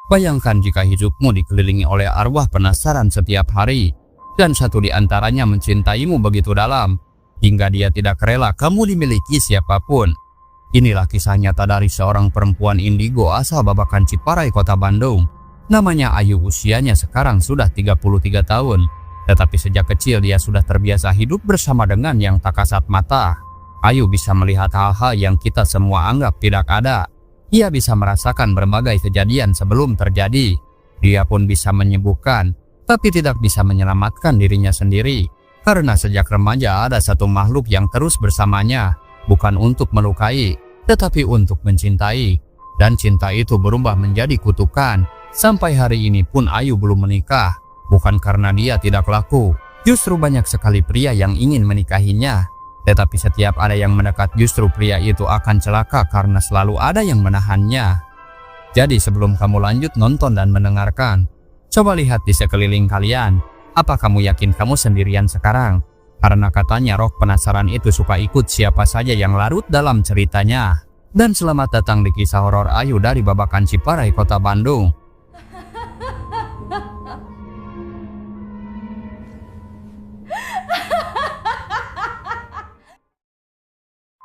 Bayangkan jika hidupmu dikelilingi oleh arwah penasaran setiap hari, dan satu di antaranya mencintaimu begitu dalam, hingga dia tidak rela kamu dimiliki siapapun. Inilah kisah nyata dari seorang perempuan indigo asal Babakan Ciparai, Kota Bandung. Namanya Ayu, usianya sekarang sudah 33 tahun. Tetapi sejak kecil dia sudah terbiasa hidup bersama dengan yang tak kasat mata. Ayu bisa melihat hal-hal yang kita semua anggap tidak ada. Ia bisa merasakan berbagai kejadian sebelum terjadi. Dia pun bisa menyembuhkan, tapi tidak bisa menyelamatkan dirinya sendiri. Karena sejak remaja ada satu makhluk yang terus bersamanya, bukan untuk melukai, tetapi untuk mencintai. Dan cinta itu berubah menjadi kutukan. Sampai hari ini pun Ayu belum menikah. Bukan karena dia tidak laku, justru banyak sekali pria yang ingin menikahinya. Tetapi setiap ada yang mendekat, justru pria itu akan celaka karena selalu ada yang menahannya. Jadi sebelum kamu lanjut nonton dan mendengarkan, coba lihat di sekeliling kalian. Apa kamu yakin kamu sendirian sekarang? Karena katanya roh penasaran itu suka ikut siapa saja yang larut dalam ceritanya. Dan selamat datang di kisah horor Ayu dari Babakan Ciparai, Kota Bandung.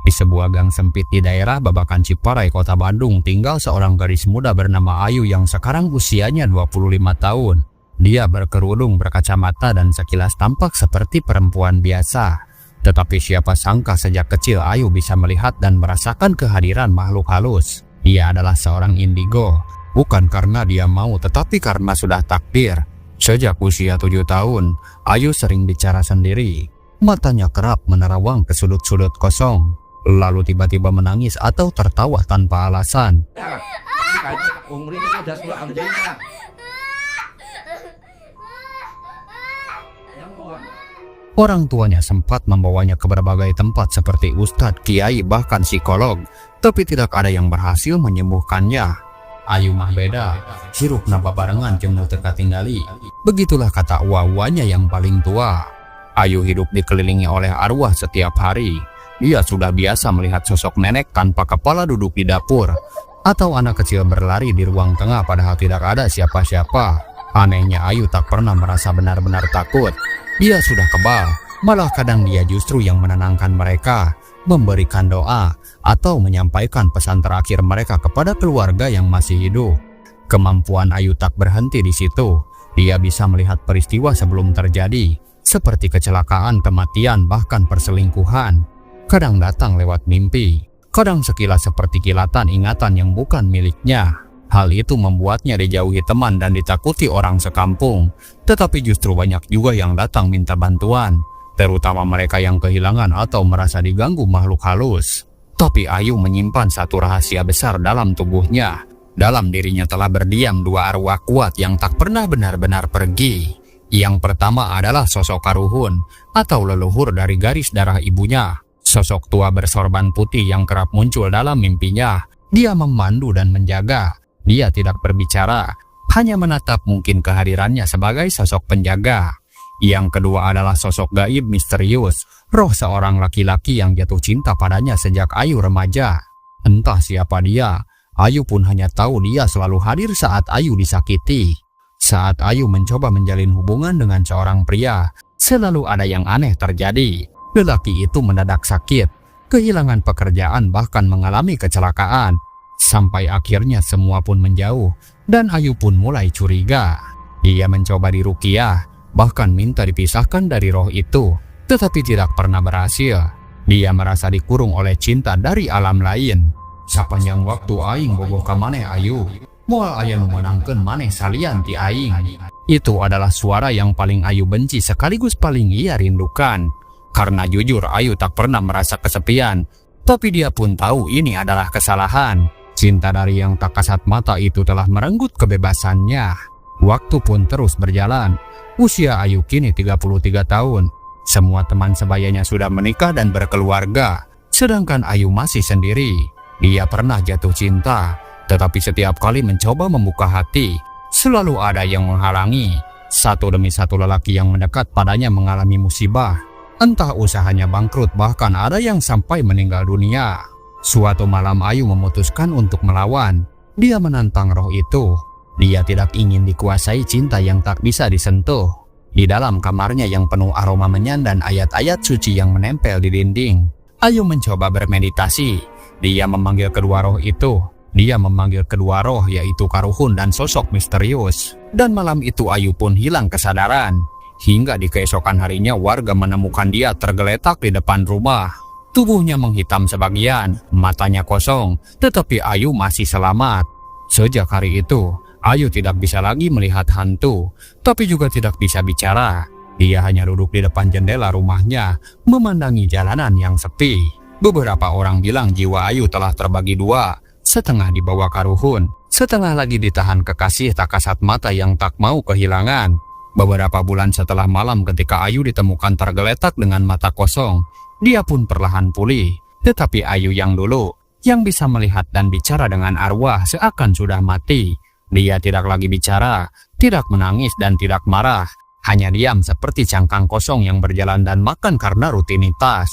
Di sebuah gang sempit di daerah Babakan Ciparai, Kota Bandung, tinggal seorang gadis muda bernama Ayu yang sekarang usianya 25 tahun. Dia berkerudung, berkacamata, dan sekilas tampak seperti perempuan biasa. Tetapi siapa sangka sejak kecil Ayu bisa melihat dan merasakan kehadiran makhluk halus. Dia adalah seorang indigo, bukan karena dia mau, tetapi karena sudah takdir. Sejak usia 7 tahun, Ayu sering bicara sendiri. Matanya kerap menerawang ke sudut-sudut kosong. Lalu tiba-tiba menangis atau tertawa tanpa alasan. Orang tuanya sempat membawanya ke berbagai tempat seperti ustadz, kiai, bahkan psikolog, tapi tidak ada yang berhasil menyembuhkannya. Ayu mah beda, hirup napa barengan jemu teka tinggali. Begitulah kata uwa-uwanya yang paling tua. Ayu hidup dikelilingi oleh arwah setiap hari. Dia sudah biasa melihat sosok nenek tanpa kepala duduk di dapur, atau anak kecil berlari di ruang tengah padahal tidak ada siapa-siapa. Anehnya Ayu tak pernah merasa benar-benar takut. Dia sudah kebal, malah kadang dia justru yang menenangkan mereka, memberikan doa, atau menyampaikan pesan terakhir mereka kepada keluarga yang masih hidup. Kemampuan Ayu tak berhenti di situ. Dia bisa melihat peristiwa sebelum terjadi, seperti kecelakaan, kematian, bahkan perselingkuhan. Kadang datang lewat mimpi, kadang sekilas seperti kilatan ingatan yang bukan miliknya. Hal itu membuatnya dijauhi teman dan ditakuti orang sekampung. Tetapi justru banyak juga yang datang minta bantuan, terutama mereka yang kehilangan atau merasa diganggu makhluk halus. Tapi Ayu menyimpan satu rahasia besar dalam tubuhnya. Dalam dirinya telah berdiam dua arwah kuat yang tak pernah benar-benar pergi. Yang pertama adalah sosok Karuhun, atau leluhur dari garis darah ibunya. Sosok tua bersorban putih yang kerap muncul dalam mimpinya. Dia memandu dan menjaga. Dia tidak berbicara, hanya menatap, mungkin kehadirannya sebagai sosok penjaga. Yang kedua adalah sosok gaib misterius, roh seorang laki-laki yang jatuh cinta padanya sejak Ayu remaja. Entah siapa dia, Ayu pun hanya tahu dia selalu hadir saat Ayu disakiti. Saat Ayu mencoba menjalin hubungan dengan seorang pria, selalu ada yang aneh terjadi. Lelaki itu mendadak sakit, kehilangan pekerjaan, bahkan mengalami kecelakaan. Sampai akhirnya semua pun menjauh, dan Ayu pun mulai curiga. Dia mencoba diruqyah, bahkan minta dipisahkan dari roh itu, tetapi tidak pernah berhasil. Dia merasa dikurung oleh cinta dari alam lain. Sapanjang waktu aing bogoh ka maneh Ayu, moal aya nu menangkeun maneh salian ti aing. Itu adalah suara yang paling Ayu benci sekaligus paling ia rindukan. Karena jujur Ayu tak pernah merasa kesepian, tapi dia pun tahu ini adalah kesalahan. Cinta dari yang tak kasat mata itu telah merenggut kebebasannya. Waktu pun terus berjalan. Usia Ayu kini 33 tahun. Semua teman sebayanya sudah menikah dan berkeluarga, sedangkan Ayu masih sendiri. Dia pernah jatuh cinta, tetapi setiap kali mencoba membuka hati, selalu ada yang menghalangi. Satu demi satu lelaki yang mendekat padanya mengalami musibah. Entah usahanya bangkrut, bahkan ada yang sampai meninggal dunia. Suatu malam Ayu memutuskan untuk melawan. Dia menantang roh itu. Dia tidak ingin dikuasai cinta yang tak bisa disentuh. Di dalam kamarnya yang penuh aroma menyan dan ayat-ayat suci yang menempel di dinding, Ayu mencoba bermeditasi. Dia memanggil kedua roh itu. Dia memanggil kedua roh, yaitu Karuhun dan sosok misterius. Dan malam itu Ayu pun hilang kesadaran. Hingga di keesokan harinya warga menemukan dia tergeletak di depan rumah. Tubuhnya menghitam sebagian, matanya kosong, tetapi Ayu masih selamat. Sejak hari itu, Ayu tidak bisa lagi melihat hantu, tapi juga tidak bisa bicara. Dia hanya duduk di depan jendela rumahnya, memandangi jalanan yang sepi. Beberapa orang bilang jiwa Ayu telah terbagi dua, setengah dibawa Karuhun, setengah lagi ditahan kekasih tak kasat mata yang tak mau kehilangan. Beberapa bulan setelah malam ketika Ayu ditemukan tergeletak dengan mata kosong, dia pun perlahan pulih. Tetapi Ayu yang dulu, yang bisa melihat dan bicara dengan arwah seakan sudah mati. Dia tidak lagi bicara, tidak menangis dan tidak marah. Hanya diam seperti cangkang kosong yang berjalan dan makan karena rutinitas.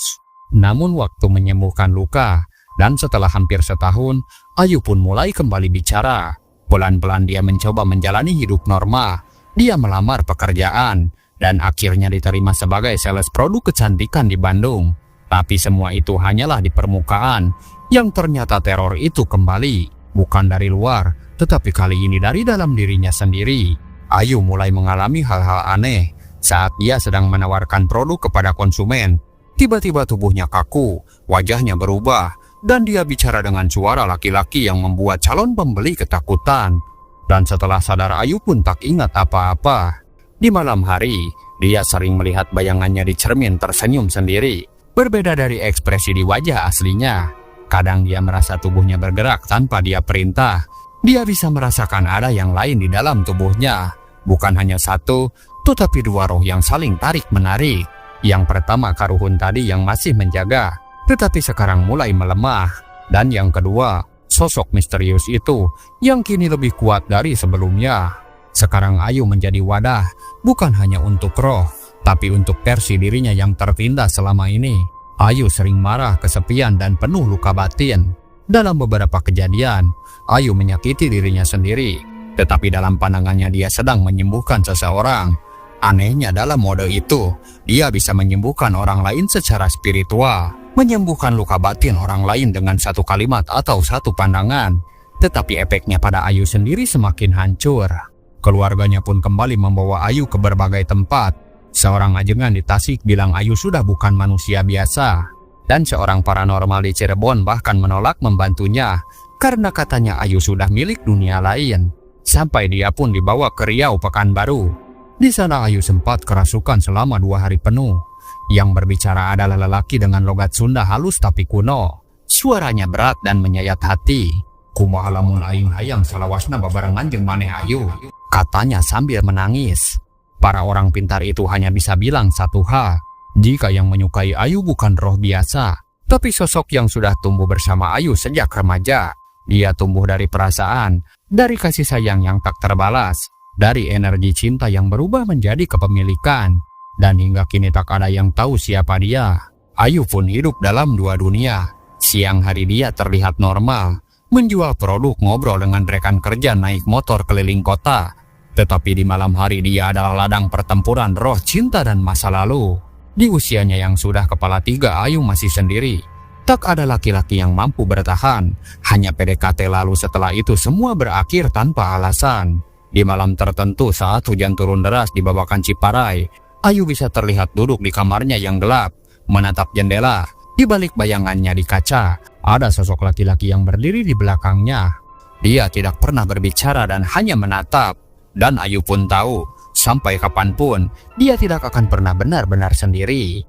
Namun waktu menyembuhkan luka, dan setelah hampir setahun, Ayu pun mulai kembali bicara. Pelan-pelan dia mencoba menjalani hidup normal. Dia melamar pekerjaan, dan akhirnya diterima sebagai sales produk kecantikan di Bandung. Tapi semua itu hanyalah di permukaan, yang ternyata teror itu kembali. Bukan dari luar, tetapi kali ini dari dalam dirinya sendiri. Ayu mulai mengalami hal-hal aneh saat dia sedang menawarkan produk kepada konsumen. Tiba-tiba tubuhnya kaku, wajahnya berubah, dan dia bicara dengan suara laki-laki yang membuat calon pembeli ketakutan. Dan setelah sadar Ayu pun tak ingat apa-apa. Di malam hari, dia sering melihat bayangannya di cermin tersenyum sendiri. Berbeda dari ekspresi di wajah aslinya. Kadang dia merasa tubuhnya bergerak tanpa dia perintah. Dia bisa merasakan ada yang lain di dalam tubuhnya. Bukan hanya satu, tetapi dua roh yang saling tarik-menarik. Yang pertama Karuhun tadi yang masih menjaga, tetapi sekarang mulai melemah. Dan yang kedua, sosok misterius itu yang kini lebih kuat dari sebelumnya. Sekarang Ayu menjadi wadah, bukan hanya untuk roh, tapi untuk versi dirinya yang tertindas selama ini. Ayu sering marah, kesepian, dan penuh luka batin. Dalam beberapa kejadian, Ayu menyakiti dirinya sendiri, tetapi dalam pandangannya dia sedang menyembuhkan seseorang. Anehnya dalam mode itu, dia bisa menyembuhkan orang lain secara spiritual, menyembuhkan luka batin orang lain dengan satu kalimat atau satu pandangan. Tetapi efeknya pada Ayu sendiri semakin hancur. Keluarganya pun kembali membawa Ayu ke berbagai tempat. Seorang ajengan di Tasik bilang Ayu sudah bukan manusia biasa. Dan seorang paranormal di Cirebon bahkan menolak membantunya karena katanya Ayu sudah milik dunia lain. Sampai dia pun dibawa ke Riau, Pekanbaru. Di sana Ayu sempat kerasukan selama 2 hari penuh. Yang berbicara adalah lelaki dengan logat Sunda halus tapi kuno. Suaranya berat dan menyayat hati. Kumaha lamun aing hayang salawasna babarengan jeung maneh Ayu, katanya sambil menangis. Para orang pintar itu hanya bisa bilang satu hal. Jika yang menyukai Ayu bukan roh biasa, tapi sosok yang sudah tumbuh bersama Ayu sejak remaja. Dia tumbuh dari perasaan, dari kasih sayang yang tak terbalas, dari energi cinta yang berubah menjadi kepemilikan. Dan hingga kini tak ada yang tahu siapa dia. Ayu pun hidup dalam 2 dunia. Siang hari dia terlihat normal, menjual produk, ngobrol dengan rekan kerja, naik motor keliling kota. Tetapi di malam hari dia adalah ladang pertempuran roh, cinta, dan masa lalu. Di usianya yang sudah kepala 3, Ayu masih sendiri. Tak ada laki-laki yang mampu bertahan. Hanya PDKT, lalu setelah itu semua berakhir tanpa alasan. Di malam tertentu saat hujan turun deras di babakan Ciparai, Ayu bisa terlihat duduk di kamarnya yang gelap, menatap jendela. Di balik bayangannya di kaca, ada sosok laki-laki yang berdiri di belakangnya. Dia tidak pernah berbicara dan hanya menatap. Dan Ayu pun tahu, sampai kapanpun, dia tidak akan pernah benar-benar sendiri.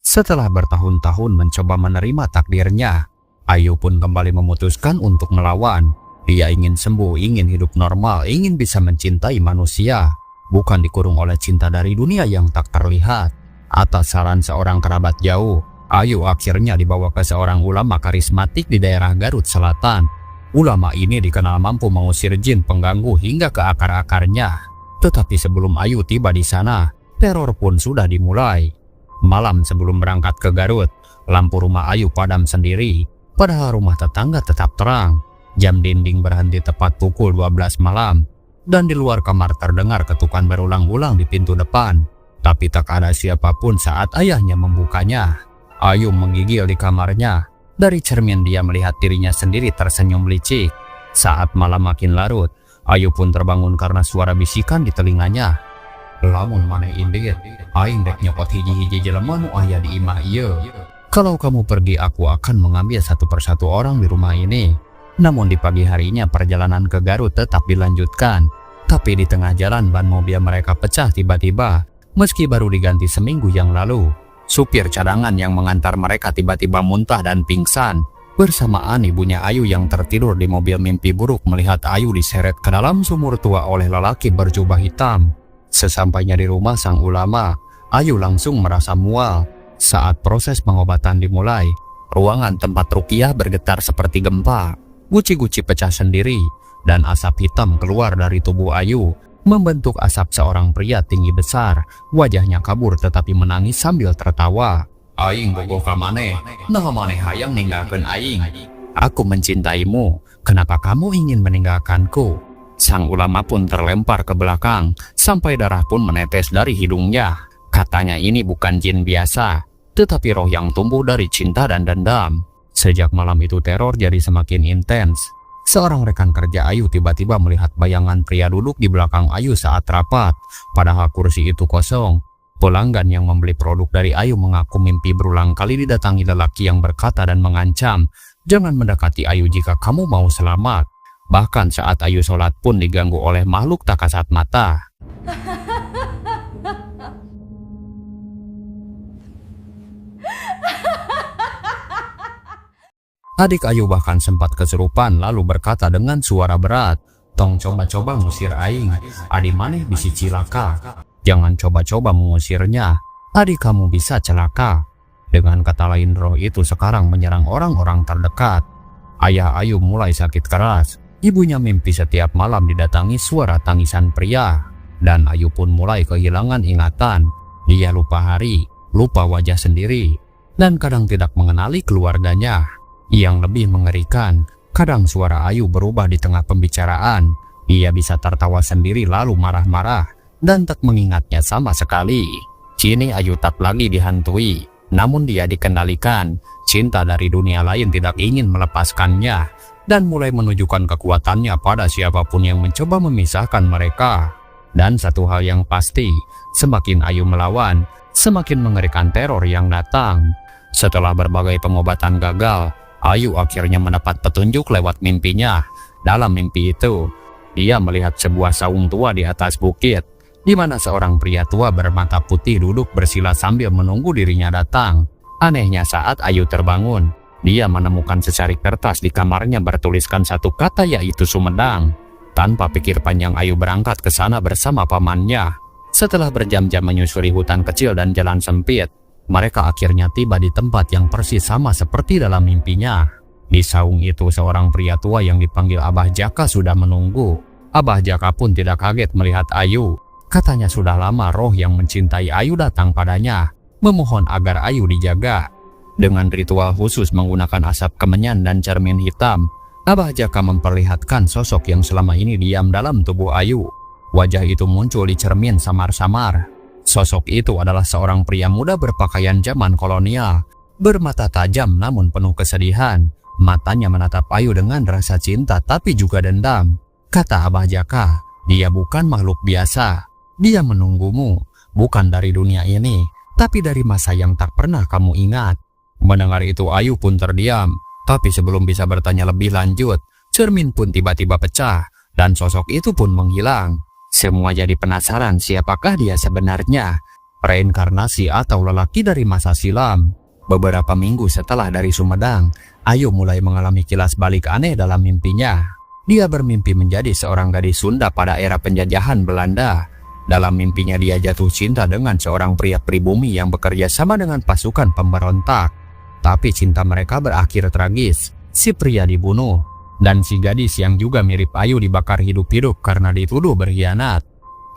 Setelah bertahun-tahun mencoba menerima takdirnya, Ayu pun kembali memutuskan untuk melawan. Dia ingin sembuh, ingin hidup normal, ingin bisa mencintai manusia, bukan dikurung oleh cinta dari dunia yang tak terlihat. Atas saran seorang kerabat jauh, Ayu akhirnya dibawa ke seorang ulama karismatik di daerah Garut Selatan. Ulama ini dikenal mampu mengusir jin pengganggu hingga ke akar-akarnya. Tetapi sebelum Ayu tiba di sana, teror pun sudah dimulai. Malam sebelum berangkat ke Garut, lampu rumah Ayu padam sendiri, padahal rumah tetangga tetap terang. Jam dinding berhenti tepat pukul 12 malam, dan di luar kamar terdengar ketukan berulang-ulang di pintu depan. Tapi tak ada siapapun saat ayahnya membukanya. Ayu menggigil di kamarnya. Dari cermin dia melihat dirinya sendiri tersenyum licik. Saat malam makin larut, Ayu pun terbangun karena suara bisikan di telinganya. "Lamun maneh indit, aing dek nyokot hiji-hiji jelema nu aya di imah ieu. Kalau kamu pergi, aku akan mengambil satu persatu orang di rumah ini." Namun di pagi harinya perjalanan ke Garut tetap dilanjutkan. Tapi di tengah jalan ban mobil mereka pecah tiba-tiba, meski baru diganti seminggu yang lalu. Supir cadangan yang mengantar mereka tiba-tiba muntah dan pingsan. Bersamaan ibunya Ayu yang tertidur di mobil mimpi buruk melihat Ayu diseret ke dalam sumur tua oleh lelaki berjubah hitam. Sesampainya di rumah sang ulama, Ayu langsung merasa mual. Saat proses pengobatan dimulai, ruangan tempat ruqyah bergetar seperti gempa. Guci-guci pecah sendiri, dan asap hitam keluar dari tubuh Ayu, membentuk asap seorang pria tinggi besar. Wajahnya kabur tetapi menangis sambil tertawa. "Aing bogoh ka maneh, naha maneh hayang ninggalkeun aing? Aku mencintaimu, kenapa kamu ingin meninggalkanku?" Sang ulama pun terlempar ke belakang, sampai darah pun menetes dari hidungnya. Katanya ini bukan jin biasa, tetapi roh yang tumbuh dari cinta dan dendam. Sejak malam itu teror jadi semakin intens. Seorang rekan kerja Ayu tiba-tiba melihat bayangan pria duduk di belakang Ayu saat rapat, padahal kursi itu kosong. Pelanggan yang membeli produk dari Ayu mengaku mimpi berulang kali didatangi lelaki yang berkata dan mengancam, "Jangan mendekati Ayu jika kamu mau selamat." Bahkan saat Ayu sholat pun diganggu oleh makhluk tak kasat mata. Adik Ayu bahkan sempat kesurupan lalu berkata dengan suara berat, "Tong coba-coba ngusir aing, adi maneh bisi cilaka. Jangan coba-coba mengusirnya, adik kamu bisa celaka." Dengan kata lain, roh itu sekarang menyerang orang-orang terdekat. Ayah Ayu mulai sakit keras. Ibunya mimpi setiap malam didatangi suara tangisan pria. Dan Ayu pun mulai kehilangan ingatan. Dia lupa hari, lupa wajah sendiri, dan kadang tidak mengenali keluarganya. Yang lebih mengerikan, kadang suara Ayu berubah di tengah pembicaraan. Ia bisa tertawa sendiri lalu marah-marah, dan tak mengingatnya sama sekali. Kini Ayu tak lagi dihantui, namun dia dikendalikan. Cinta dari dunia lain tidak ingin melepaskannya, dan mulai menunjukkan kekuatannya pada siapapun yang mencoba memisahkan mereka. Dan satu hal yang pasti, semakin Ayu melawan, semakin mengerikan teror yang datang. Setelah berbagai pengobatan gagal, Ayu akhirnya mendapat petunjuk lewat mimpinya. Dalam mimpi itu, dia melihat sebuah saung tua di atas bukit, di mana seorang pria tua bermata putih duduk bersila sambil menunggu dirinya datang. Anehnya saat Ayu terbangun, dia menemukan secari kertas di kamarnya bertuliskan satu kata, yaitu Sumedang. Tanpa pikir panjang, Ayu berangkat ke sana bersama pamannya. Setelah berjam-jam menyusuri hutan kecil dan jalan sempit, mereka akhirnya tiba di tempat yang persis sama seperti dalam mimpinya. Di saung itu seorang pria tua yang dipanggil Abah Jaka sudah menunggu. Abah Jaka pun tidak kaget melihat Ayu. Katanya sudah lama roh yang mencintai Ayu datang padanya, memohon agar Ayu dijaga. Dengan ritual khusus menggunakan asap kemenyan dan cermin hitam, Abah Jaka memperlihatkan sosok yang selama ini diam dalam tubuh Ayu. Wajah itu muncul di cermin samar-samar. Sosok itu adalah seorang pria muda berpakaian zaman kolonial, bermata tajam namun penuh kesedihan. Matanya menatap Ayu dengan rasa cinta tapi juga dendam. Kata Abah Jaka, "Dia bukan makhluk biasa. Dia menunggumu, bukan dari dunia ini, tapi dari masa yang tak pernah kamu ingat." Mendengar itu Ayu pun terdiam, tapi sebelum bisa bertanya lebih lanjut, cermin pun tiba-tiba pecah dan sosok itu pun menghilang. Semua jadi penasaran siapakah dia sebenarnya, reinkarnasi atau lelaki dari masa silam. Beberapa minggu setelah dari Sumedang, Ayu mulai mengalami kilas balik aneh dalam mimpinya. Dia bermimpi menjadi seorang gadis Sunda pada era penjajahan Belanda. Dalam mimpinya dia jatuh cinta dengan seorang pria pribumi yang bekerja sama dengan pasukan pemberontak. Tapi cinta mereka berakhir tragis. Si pria dibunuh, dan si gadis yang juga mirip Ayu dibakar hidup-hidup karena dituduh berkhianat.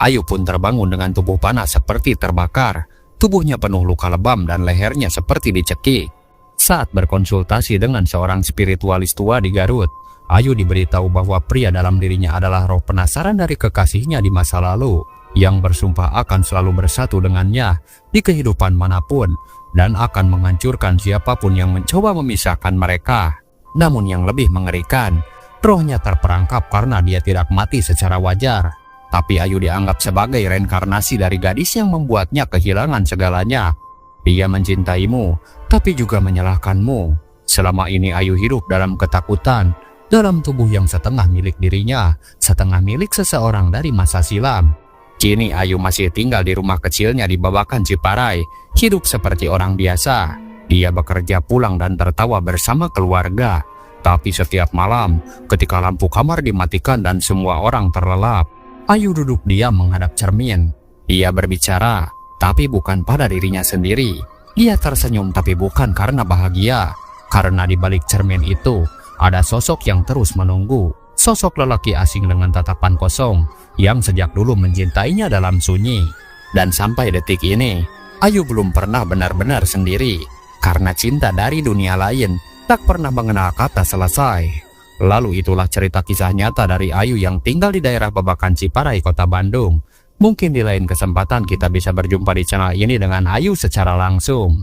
Ayu pun terbangun dengan tubuh panas seperti terbakar. Tubuhnya penuh luka lebam dan lehernya seperti dicekik. Saat berkonsultasi dengan seorang spiritualis tua di Garut, Ayu diberitahu bahwa pria dalam dirinya adalah roh penasaran dari kekasihnya di masa lalu, yang bersumpah akan selalu bersatu dengannya di kehidupan manapun dan akan menghancurkan siapapun yang mencoba memisahkan mereka. Namun yang lebih mengerikan, rohnya terperangkap karena dia tidak mati secara wajar. Tapi Ayu dianggap sebagai reinkarnasi dari gadis yang membuatnya kehilangan segalanya. Dia mencintaimu, tapi juga menyalahkanmu. Selama ini Ayu hidup dalam ketakutan, dalam tubuh yang setengah milik dirinya, setengah milik seseorang dari masa silam. Kini Ayu masih tinggal di rumah kecilnya di Babakan Ciparai, hidup seperti orang biasa. Dia bekerja pulang dan tertawa bersama keluarga. Tapi setiap malam, ketika lampu kamar dimatikan dan semua orang terlelap, Ayu duduk diam menghadap cermin. Dia berbicara, tapi bukan pada dirinya sendiri. Dia tersenyum tapi bukan karena bahagia. Karena di balik cermin itu, ada sosok yang terus menunggu. Sosok lelaki asing dengan tatapan kosong, yang sejak dulu mencintainya dalam sunyi. Dan sampai detik ini, Ayu belum pernah benar-benar sendiri. Karena cinta dari dunia lain tak pernah mengenal kata selesai. Lalu itulah cerita kisah nyata dari Ayu yang tinggal di daerah Babakan Ciparai, Kota Bandung. Mungkin di lain kesempatan kita bisa berjumpa di channel ini dengan Ayu secara langsung.